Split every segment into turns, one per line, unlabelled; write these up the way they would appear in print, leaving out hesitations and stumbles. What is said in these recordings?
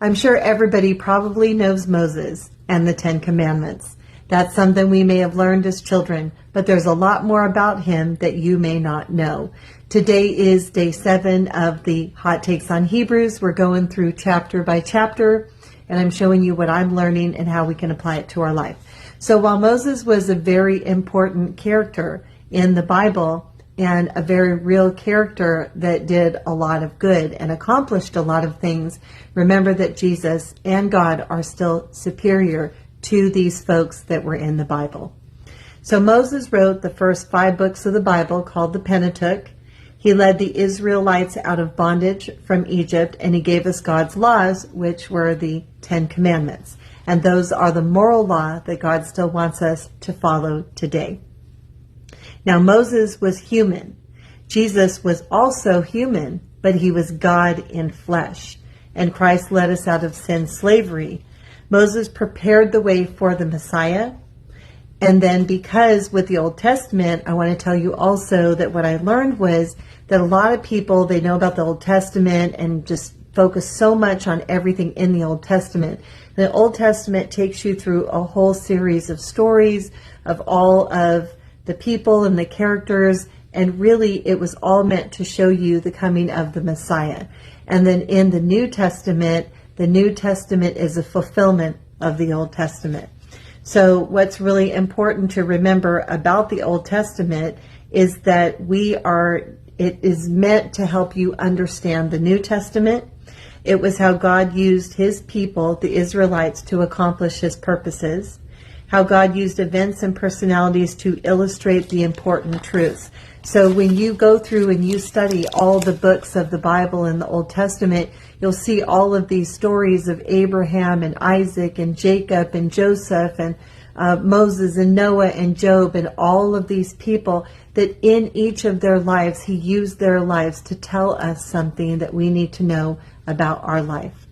I'm sure everybody probably knows Moses and the Ten Commandments. That's something we may have learned as children, but there's a lot more about him that you may not know. Today is day 7 of the Hot Takes on Hebrews. We're going through chapter by chapter, and I'm showing you what I'm learning and how we can apply it to our life. So while Moses was a very important character in the Bible, and a very real character that did a lot of good and accomplished a lot of things, remember that Jesus and God are still superior to these folks that were in the Bible. So Moses wrote the first 5 books of the Bible called the Pentateuch. He led the Israelites out of bondage from Egypt, and he gave us God's laws, which were the 10 Commandments. And those are the moral law that God still wants us to follow today. Now, Moses was human. Jesus was also human, but he was God in flesh. And Christ led us out of sin's slavery. Moses prepared the way for the Messiah. And then because with the Old Testament, I want to tell you also that what I learned was that a lot of people, they know about the Old Testament and just focus so much on everything in the Old Testament. The Old Testament takes you through a whole series of stories of all of the people and the characters, and really it was all meant to show you the coming of the Messiah. And then in the New Testament is a fulfillment of the Old Testament. So what's really important to remember about the Old Testament is that it is meant to help you understand the New Testament. It was how God used his people, the Israelites, to accomplish his purposes. How God used events and personalities to illustrate the important truths. So when you go through and you study all the books of the Bible in the Old Testament, you'll see all of these stories of Abraham and Isaac and Jacob and Joseph and Moses and Noah and Job and all of these people that in each of their lives, he used their lives to tell us something that we need to know about our life.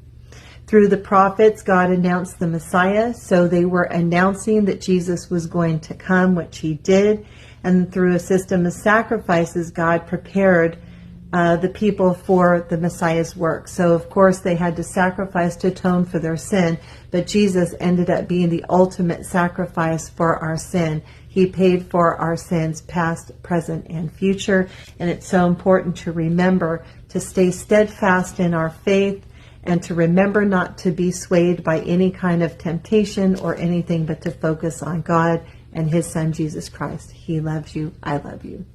Through the prophets, God announced the Messiah, so they were announcing that Jesus was going to come, which he did. And through a system of sacrifices, God prepared the people for the Messiah's work. So, of course, they had to sacrifice to atone for their sin, but Jesus ended up being the ultimate sacrifice for our sin. He paid for our sins, past, present, and future. And it's so important to remember to stay steadfast in our faith, and to remember not to be swayed by any kind of temptation or anything, but to focus on God and his son, Jesus Christ. He loves you. I love you.